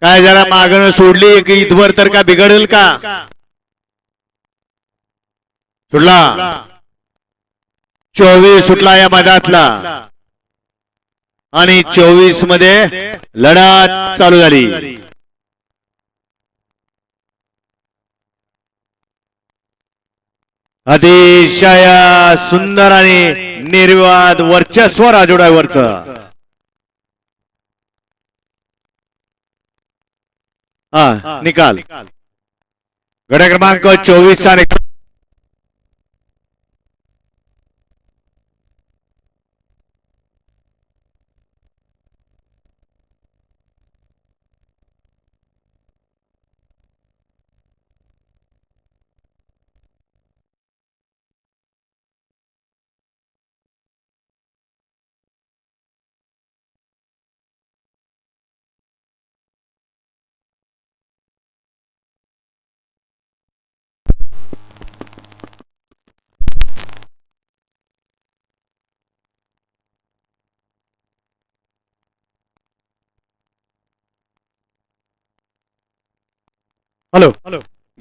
काय जरा मागणं सोडली की इथवर तर का बिघडेल का? सुटला 24 सुटला या मैदानातला आणि 24 मध्ये लढत चालू झाली. अतिशय सुंदर आणि निर्विवाद वर्चस्व राजू ड्रायव्हरचं. निकाल गड क्रमांक 24 चा निकाल. हॅलो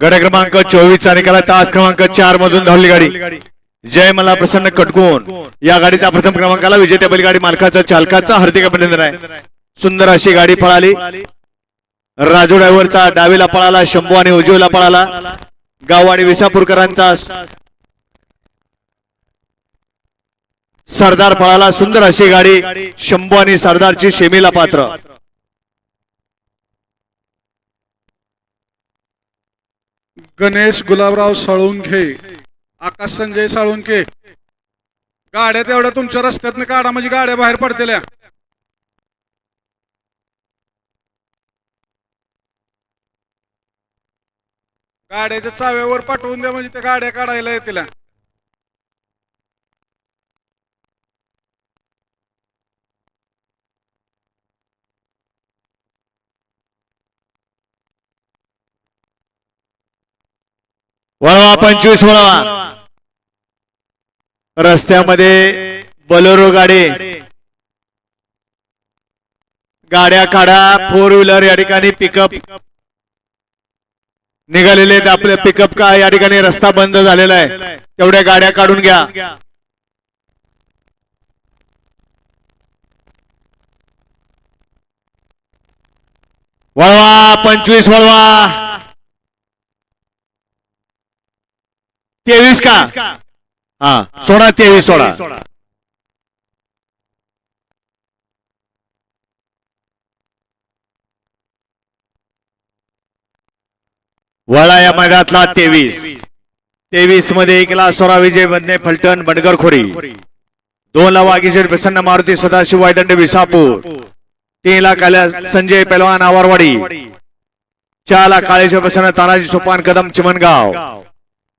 गड क्रमांक 24 चा निकाल. तास क्रमांक 4 मधून धावली गाडी जय मला प्रसन्न कटकोन या गाडीचा प्रथम क्रमांकाला विजेत्या बैलगाडी मालकाचा चालकाचा हार्दिक अभिनंदन आहे. सुंदर अशी गाडी पळाली. राजू ड्रायव्हरचा डावीला पळाला, शंभू आणि उजवीला पळाला. गाव आणि विसापूरकरांचा सरदार पळाला. सुंदर अशी गाडी शंभू आणि सरदारची शेमीला पात्र. गणेश गुलाबराव साळुंखे, आकाश संजय साळुंखे, गाड्या तेवढ्या तुमच्या रस्त्यातनं काढा म्हणजे गाड्या बाहेर पडतेल्या. गाड्याच्या चाव्यावर पाठवून द्या म्हणजे त्या गाड्या काढायला येतील. वळवा 25 वळवा. रस्त्यामध्ये बोलेरो गाड्या काढा. 4 व्हीलर या ठिकाणी पिकअप निघालेले आहेत. आपले पिकअप का या ठिकाणी रस्ता बंद झालेला आहे, तेवढ्या गाड्या काढून घ्या. वळवा 25 वळवा. 23 का? सोडा 23 सोडा. वळा या मैदानातला 23 मध्ये 1 ला सोरा विजय बंदे फलटण बंडगर खोरी, 2 ला वागीशेठ प्रसन्न मारुती सदाशिव वायदंड विसापूर, 3 ला संजय पहलवान आवारवाडी, 4 ला काळेश्वर प्रसन्न तानाजी सोपान कदम चिमणगाव,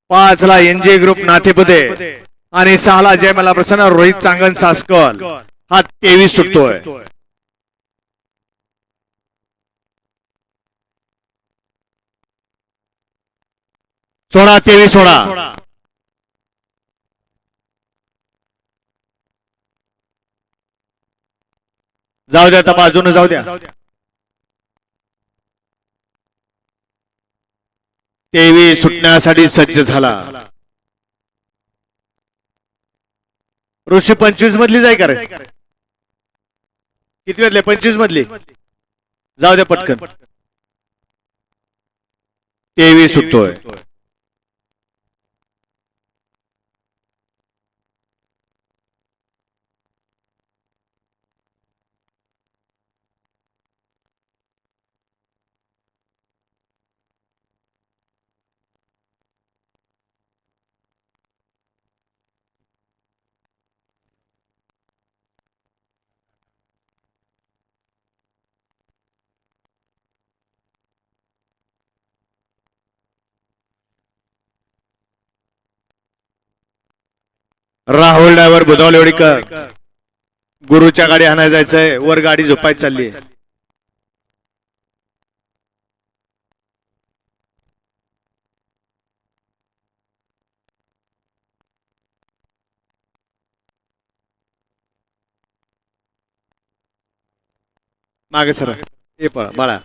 5 ला एनजे ग्रुप नाथेपुते आणि 6 ला जय मला प्रसन्न रोहित चांगण सासकल. हा 23 सुटतोय. सोडा 23 सोडा. जाऊ द्या, बाजूने जाऊ द्या. 23 सुटण्यासाठी सज्ज झाला. ऋषी 25 मधली जाय का रे? किती वाजले? 25 मधली जाऊ द्या पटकन. 23 सुटतोय. राहुल ड्रायव्हर बुधावलेवाडीकर, गुरुच्या गाडी आणायला जायचंय. वर गाडी झोपायची चालली. मागे सर हे पळा बाळा.